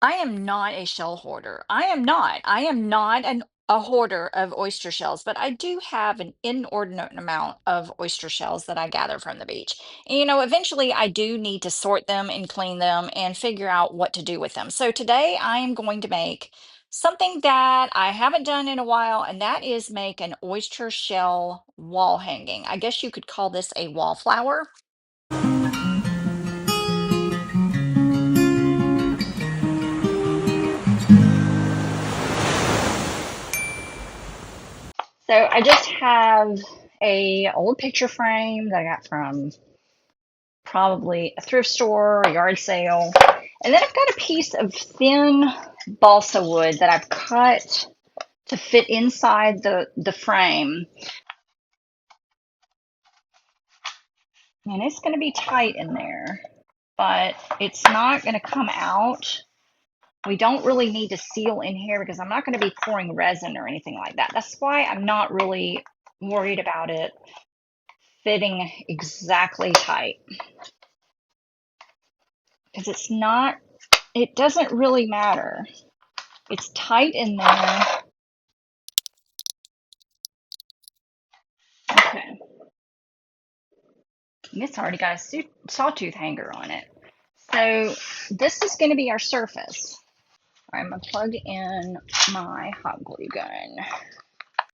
I am not a shell hoarder. I am not. I am not a hoarder of oyster shells, but I do have an inordinate amount of oyster shells that I gather from the beach. And, eventually I do need to sort them and clean them and figure out what to do with them. So today I am going to make something that I haven't done in a while, and that is make an oyster shell wall hanging. I guess you could call this a wallflower. So I just have a old picture frame that I got from probably a thrift store, a yard sale. And then I've got a piece of thin balsa wood that I've cut to fit inside the frame. And it's going to be tight in there, but it's not going to come out. We don't really need to seal in here because I'm not going to be pouring resin or anything like that. That's why I'm not really worried about it fitting exactly tight. Because it doesn't really matter. It's tight in there. Okay. And it's already got a sawtooth hanger on it. So this is going to be our surface. I'm going to plug in my hot glue gun.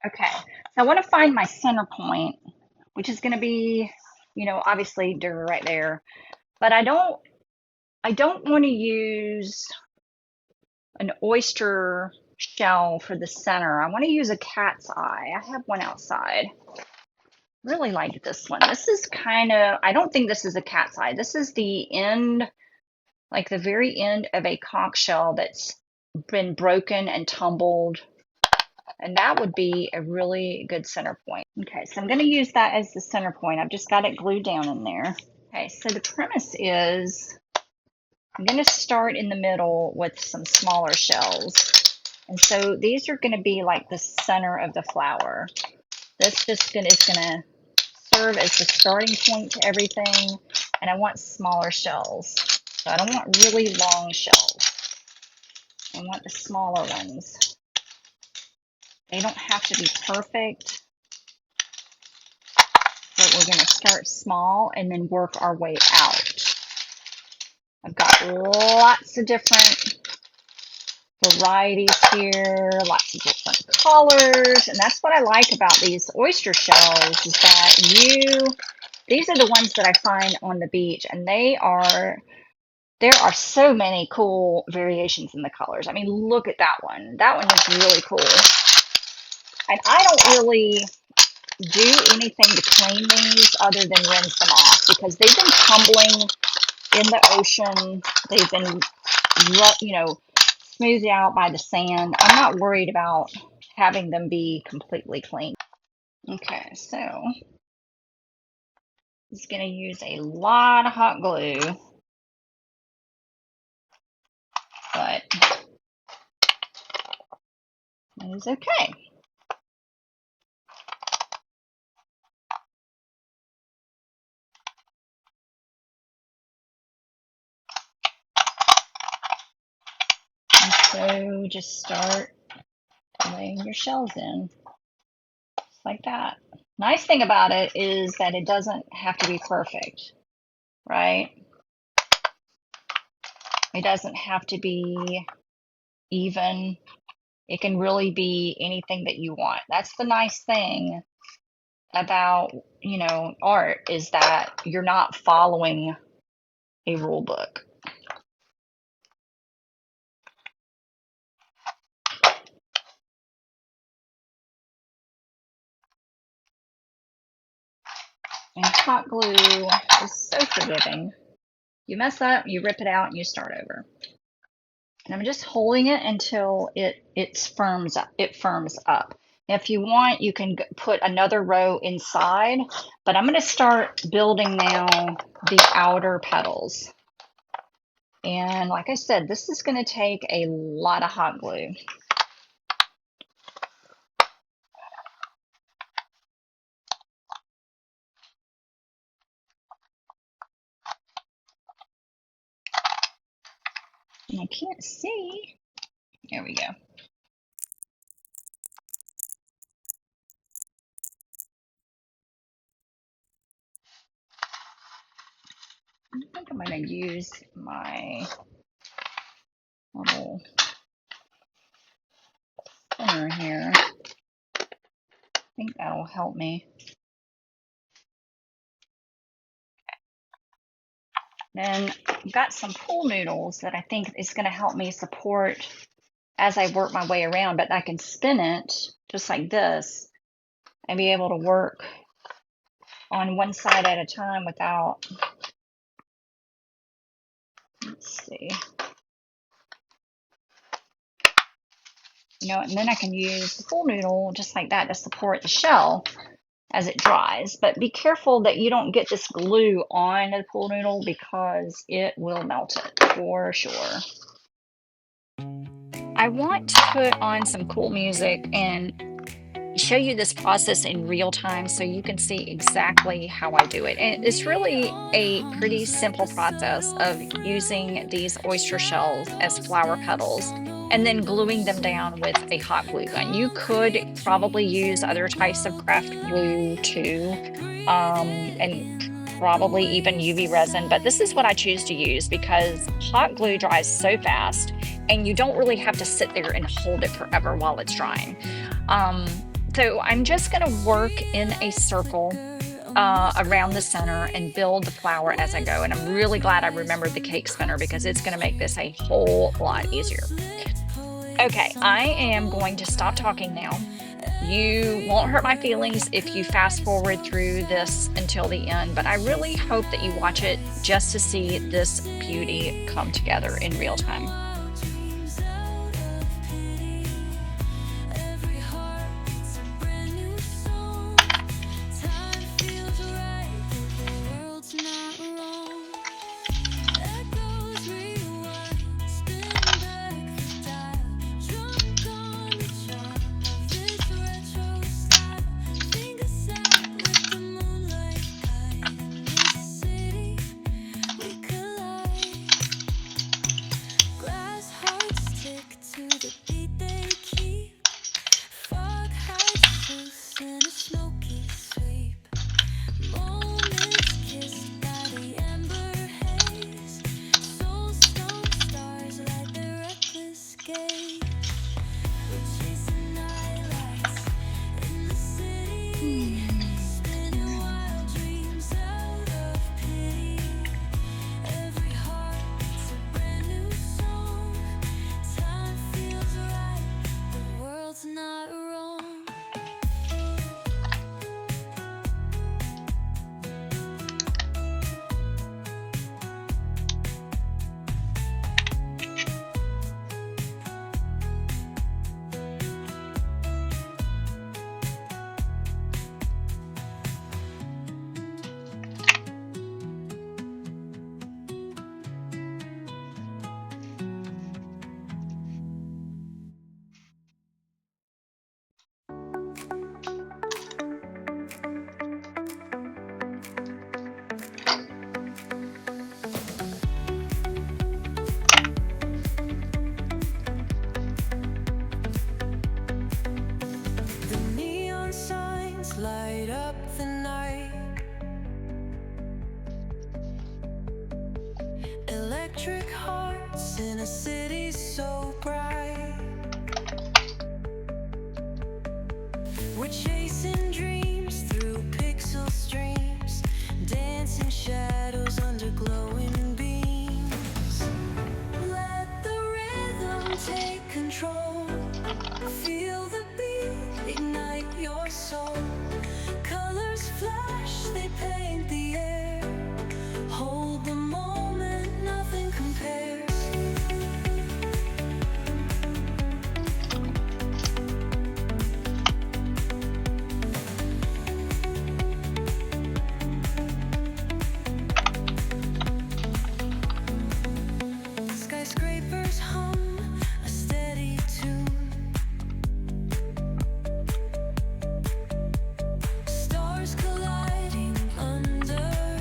Okay. So I want to find my center point, which is going to be, obviously right there. But I don't want to use an oyster shell for the center. I want to use a cat's eye. I have one outside. Really like this one. This is I don't think this is a cat's eye. This is the end, like the very end of a conch shell that's been broken and tumbled. And that would be a really good center point. Okay, so I'm going to use that as the center point. I've just got it glued down in there. Okay, so the premise is I'm going to start in the middle with some smaller shells. And so these are going to be like the center of the flower. This is going to serve as the starting point to everything. And I want smaller shells. So I don't want really long shells. I want the smaller ones. They don't have to be perfect, but we're going to start small and then work our way out. I've got lots of different varieties here, lots of different colors, and that's what I like about these oyster shells is that these are the ones that I find on the beach, and there are so many cool variations in the colors. I mean, look at that one. That one is really cool. And I don't really do anything to clean these other than rinse them off because they've been tumbling in the ocean. They've been, smoothed out by the sand. I'm not worried about having them be completely clean. Okay, so it's going to use a lot of hot glue, but it is okay. And so just start laying your shells in, just like that. Nice thing about it is that it doesn't have to be perfect, right? It doesn't have to be even. It can really be anything that you want. That's the nice thing about, art is that you're not following a rule book. And hot glue is so forgiving. You mess up, you rip it out, and you start over. And I'm just holding it until it firms up. If you want, you can put another row inside, but I'm going to start building now the outer petals. And like I said, this is going to take a lot of hot glue. And can't see. There we go. I think I'm going to use my little spinner here. I think that'll help me. Then I've got some pool noodles that I think is going to help me support as I work my way around, but I can spin it just like this and be able to work on one side at a time without, let's see, you know, and then I can use the pool noodle just like that to support the shell as it dries. But be careful that you don't get this glue on the pool noodle because it will melt it for sure. I want to put on some cool music and show you this process in real time so you can see exactly how I do it. And it's really a pretty simple process of using these oyster shells as flower petals and then gluing them down with a hot glue gun. You could probably use other types of craft glue too, and probably even UV resin, but this is what I choose to use because hot glue dries so fast and you don't really have to sit there and hold it forever while it's drying. So I'm just going to work in a circle around the center and build the flower as I go. And I'm really glad I remembered the cake spinner because it's going to make this a whole lot easier. Okay, I am going to stop talking now. You won't hurt my feelings if you fast forward through this until the end, but I really hope that you watch it just to see this beauty come together in real time. Electric hearts in a city so bright. We're chasing dreams through pixel streams, dancing shadows under glowing beams. Let the rhythm take control. Feel the beat, ignite your soul. Colors flash, they paint the air. Hold the moment, nothing compares. Skyscrapers hum a steady tune. Stars colliding under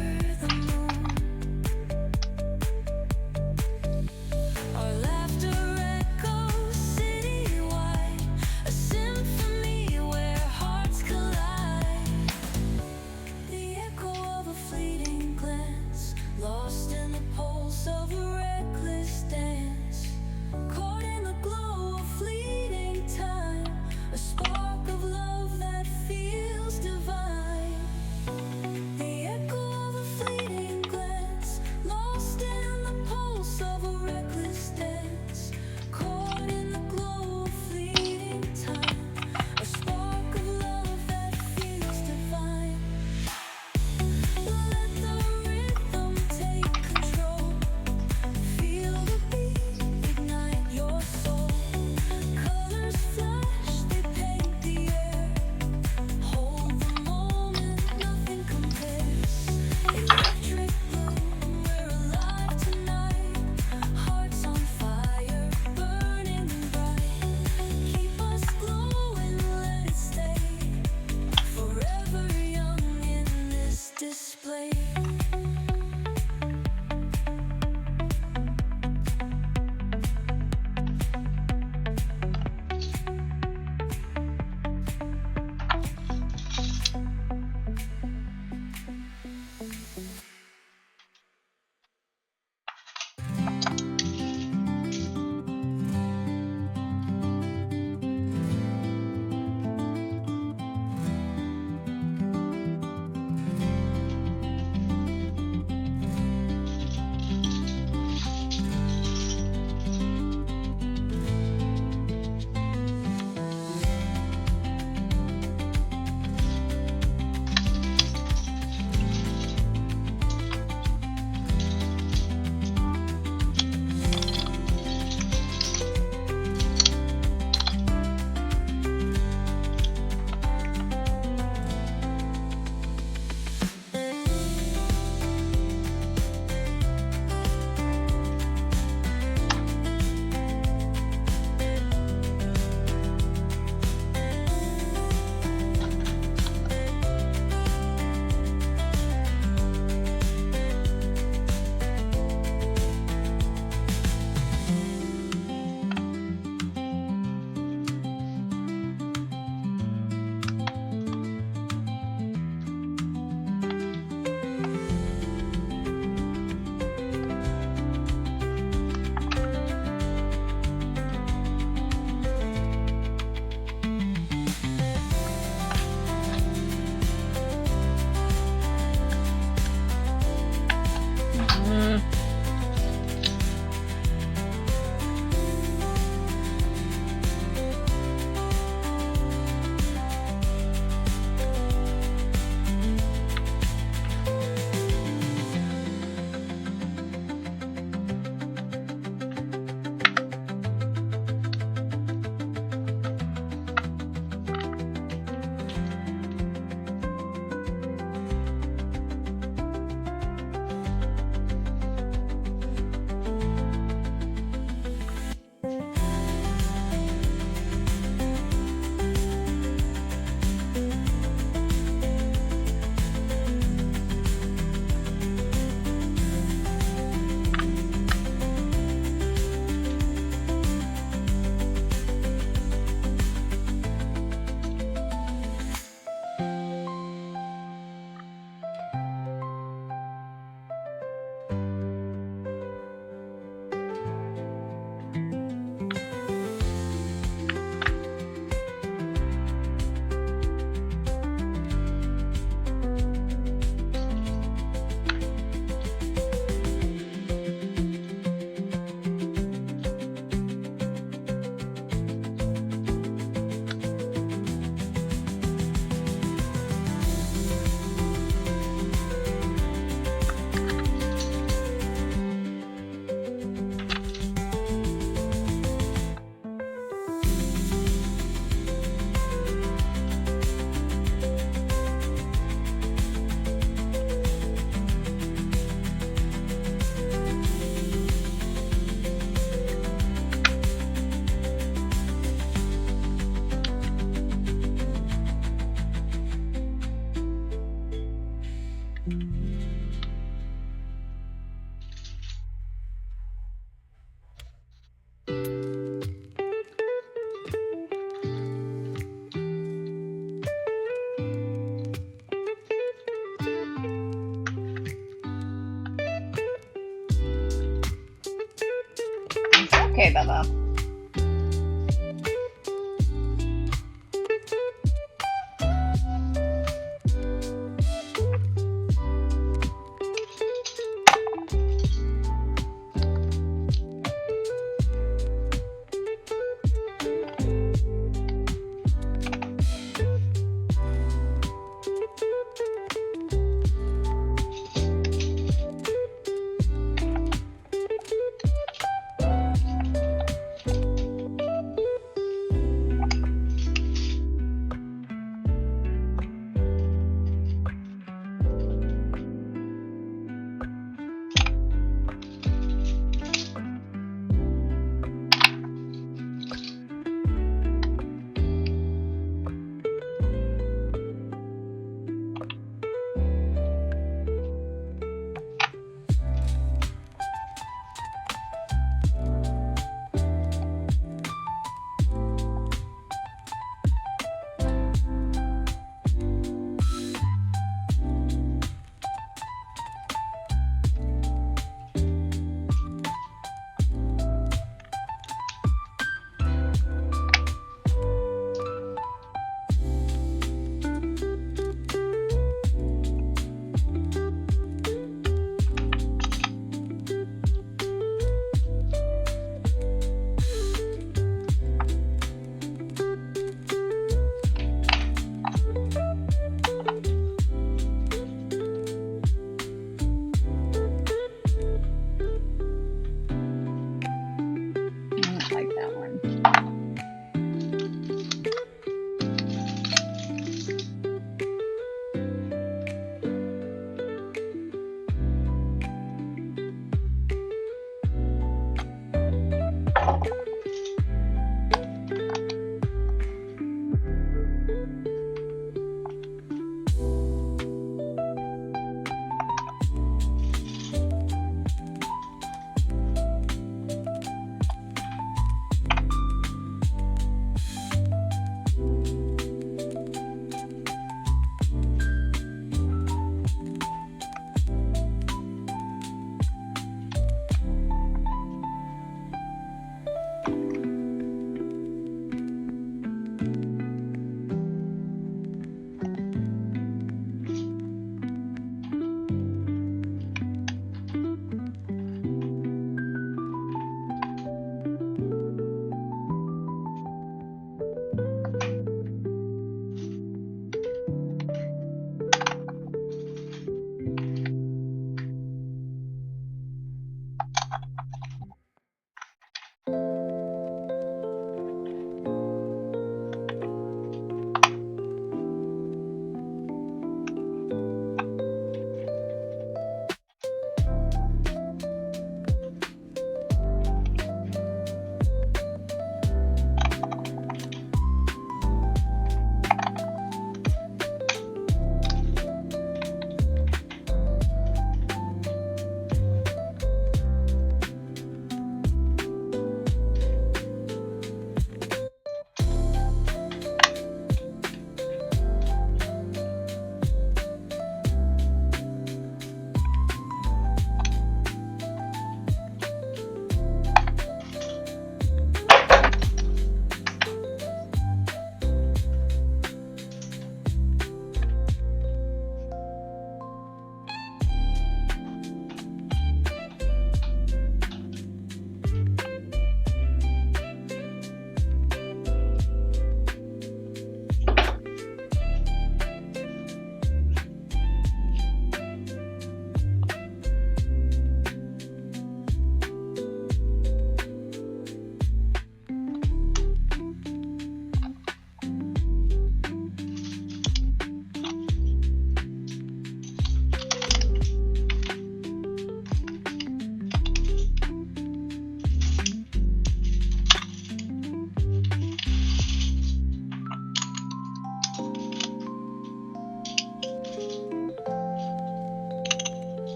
Okay, Bubba.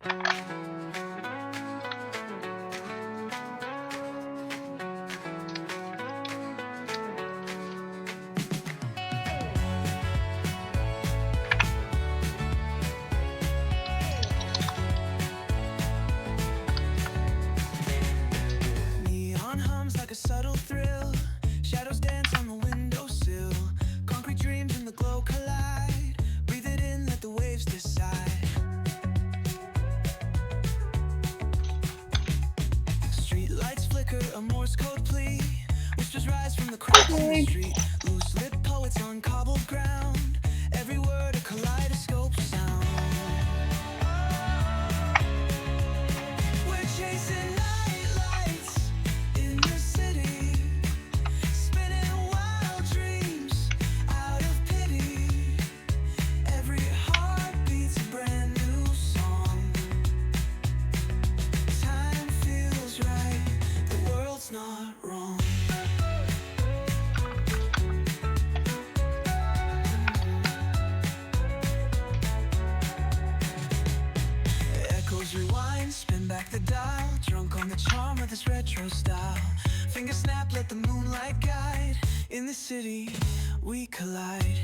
Neon hums like a subtle thrill. Shadows dance on the windowsill. Concrete dreams in the glow collide. Breathe it in, let the waves decide. Street lights flicker, a Morse code plea. Whispers rise from the cracks in the street. Loose lit poets on cobbled ground. Every word a kaleidoscope sound. We're chasing night lights in the city, spinning wild dreams out of pity. Every heartbeat's a brand new song. Time feels right, the world's not wrong. Echoes rewind, spin back the dial. Drunk on the charm of this retro style. Finger snap, let the moonlight guide. In the city, we collide.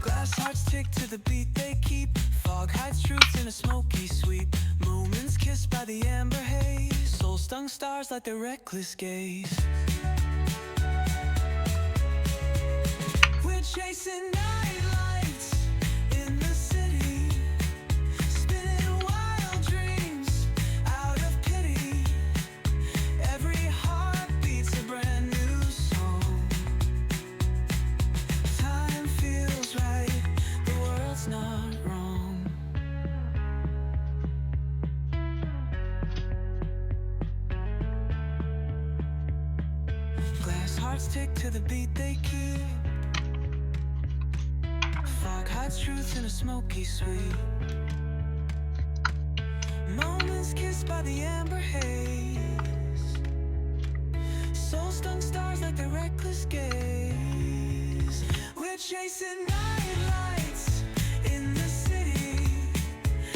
Glass hearts tick to the beat they keep. Fog hides truths in a smoky sweep. Moments kissed by the amber haze. Soul-stung stars like their reckless gaze. We're chasing night lights in the city, spinning wild dreams out of pity. Every heartbeat's a brand new song. Time feels right, the world's not wrong. Glass hearts tick to the beat they keep. Fog hides truth in a smoky sweep. Moments kissed by the amber haze. Soul-stung stars like their reckless gaze. We're chasing night lights in the city,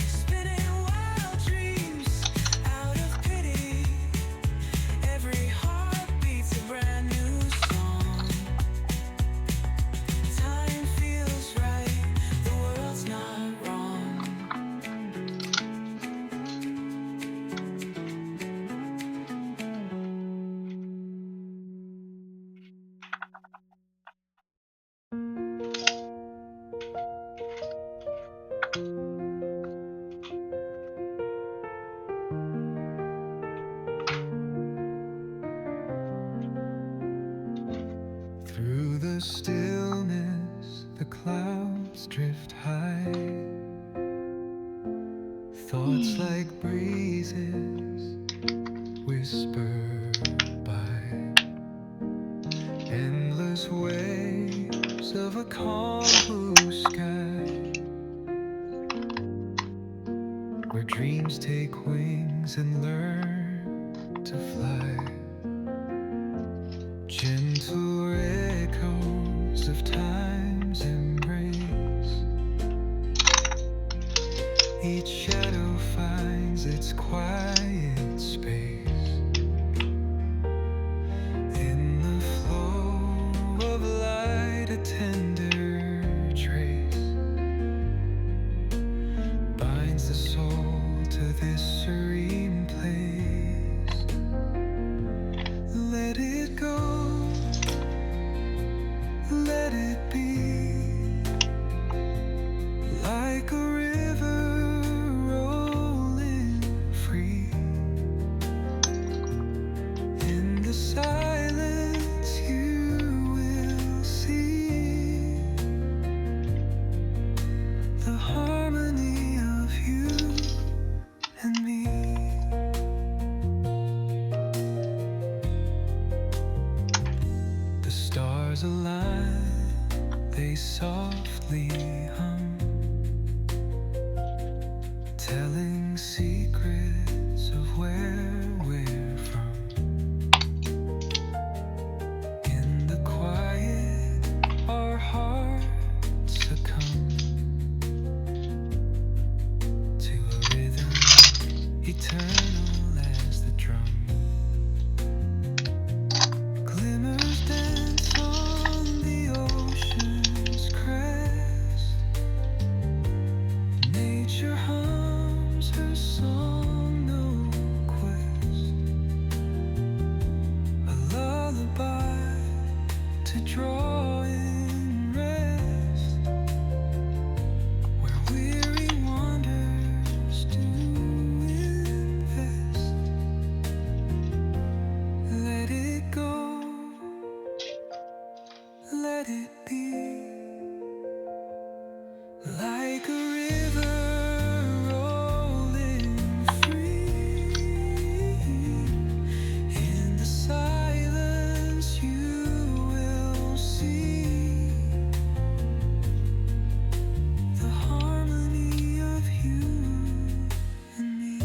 spinning wild dreams out of pity. Every heartbeat's a brand new song. Time feels right, the world's not wrong. Through the stillness, the clouds drift high. Thoughts like breezes whisper by. Endless waves of a calm blue sky, where dreams take wings and learn to fly. Gentle echoes of time's embrace. Each shadow finds its quiet space. In the flow of light, a tender trace binds the soul to this serene place. Let it go, let it be, like a river rolling free. In the silence you will see the harmony of you and me. The stars align, they softly hum, telling secrets of where we're from. In the quiet, our hearts succumb let it be. Like a river rolling free, in the silence you will see the harmony of you and me.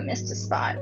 missed a spot.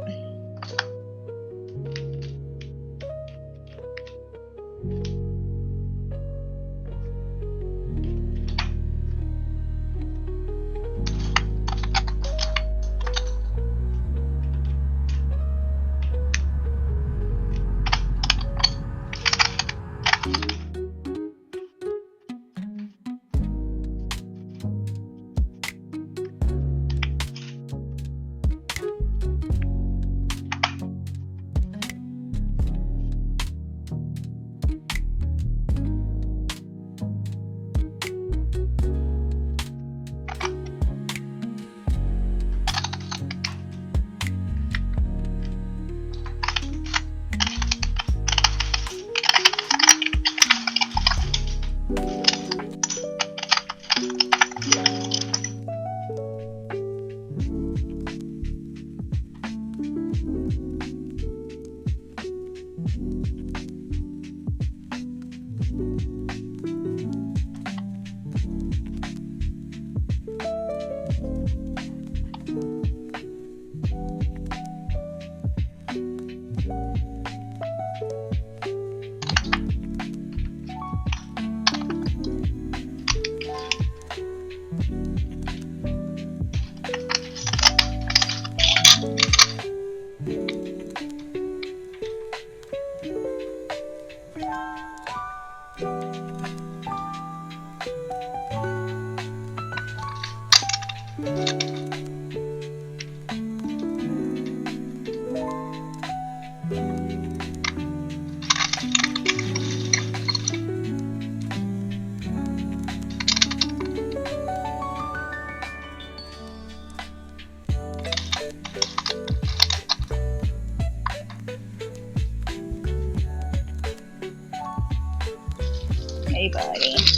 Hey, buddy.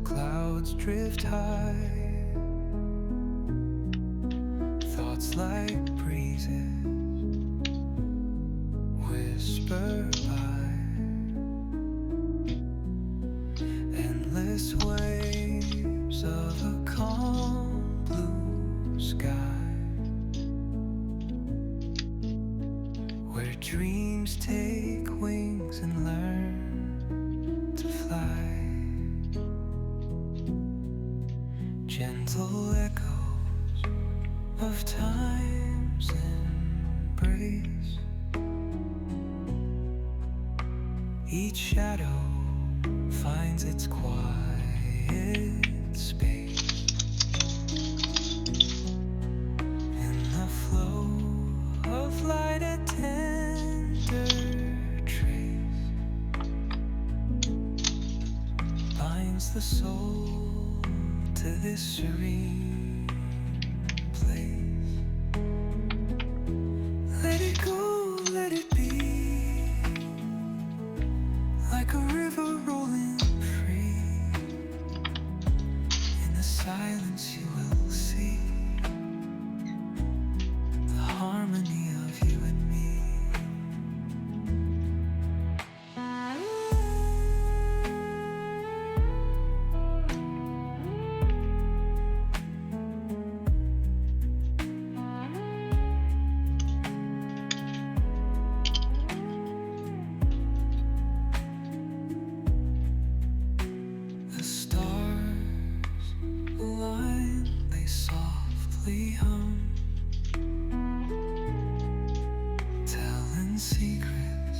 clouds drift high, thoughts like breezes whisper by, endless waves of a calm blue sky, where dreams take wings and learn to fly. Gentle echoes of time's embrace, each shadow finds its quiet space. In the flow of light, a tender trace binds the soul to this serene place. Let it go, let it be, like a river rolling free. In the silence you will see the harmony of you and me. The stars align, they softly hum, telling secrets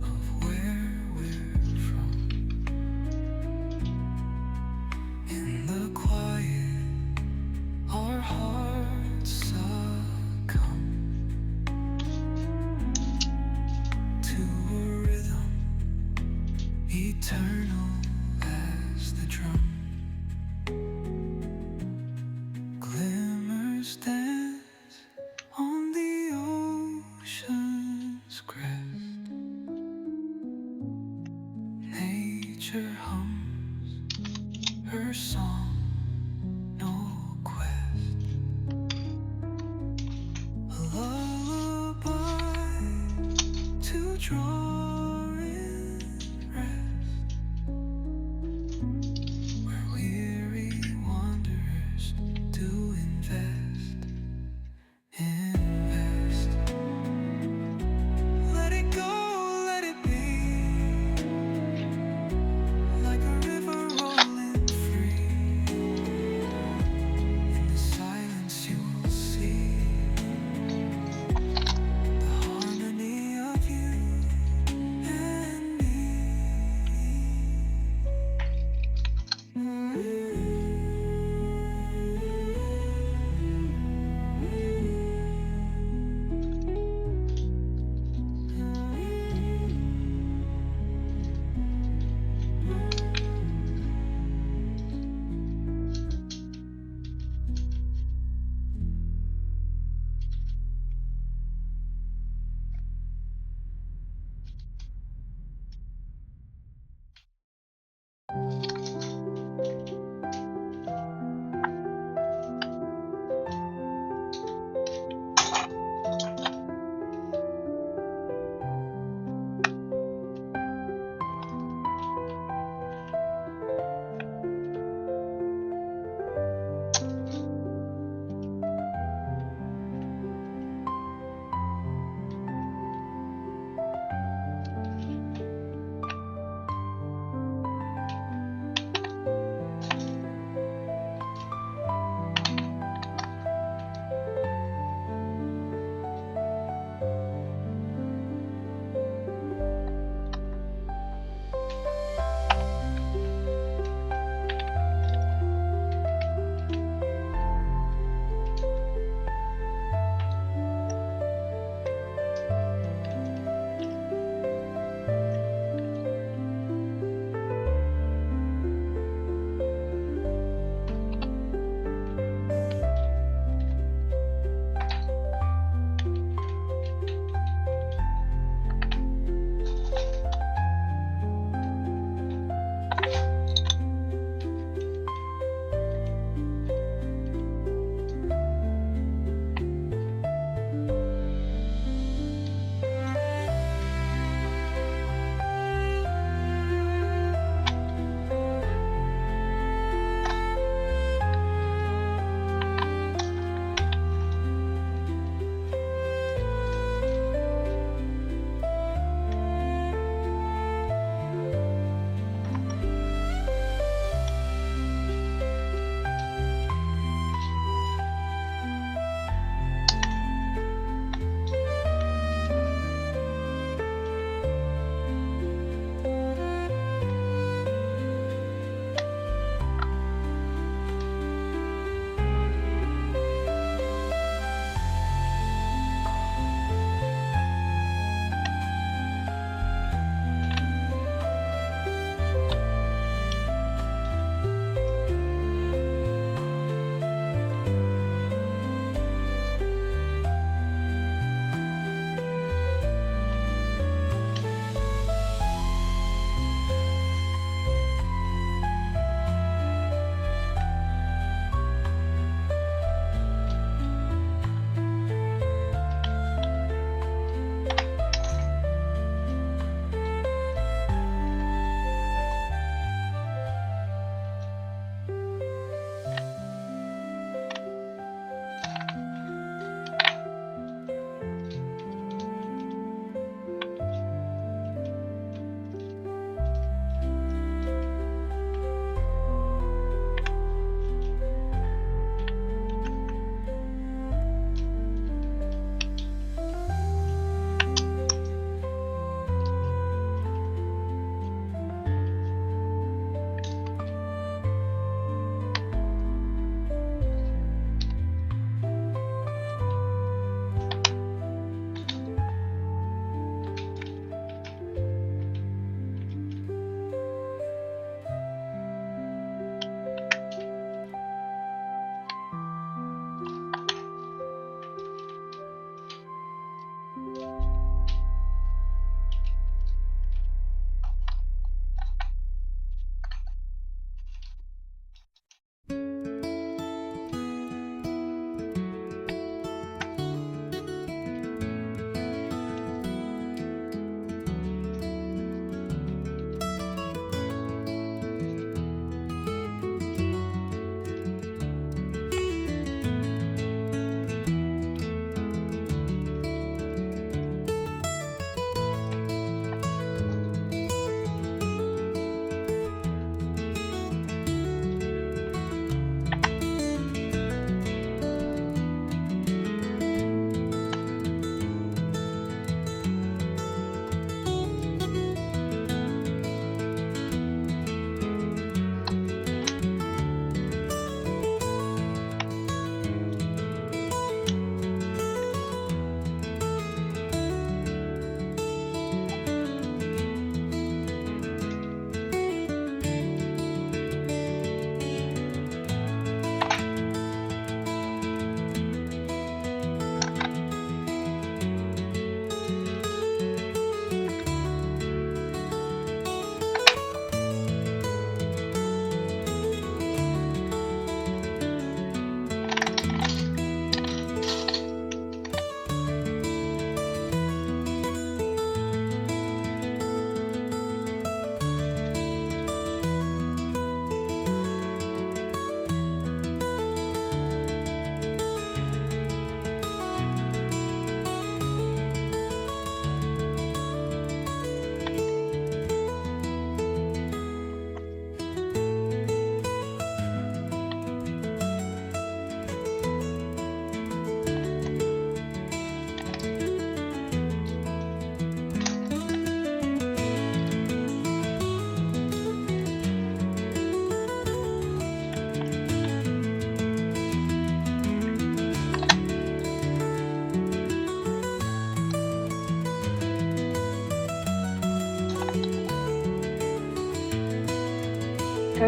of where we're from. In the quiet, our hearts succumb to a rhythm eternal as the drum. Glimmers dance on the ocean's crest. Nature hums her song, no quest. A lullaby to draw in rest, where weary wanderers do invest. Let it go, let it be, like a river rolling free. In the silence you will see the harmony of you and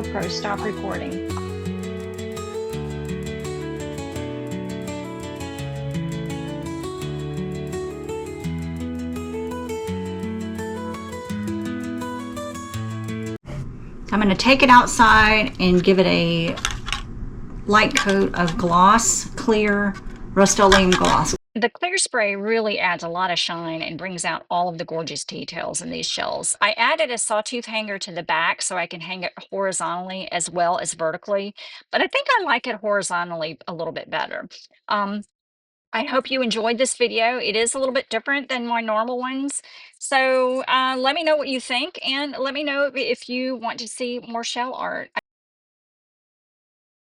GoPro stop recording. I'm going to take it outside and give it a light coat of gloss, clear Rust-Oleum gloss. The clear spray really adds a lot of shine and brings out all of the gorgeous details in these shells. I added a sawtooth hanger to the back so I can hang it horizontally as well as vertically, but I think I like it horizontally a little bit better. I hope you enjoyed this video. It is a little bit different than my normal ones. So let me know what you think, and let me know if you want to see more shell art.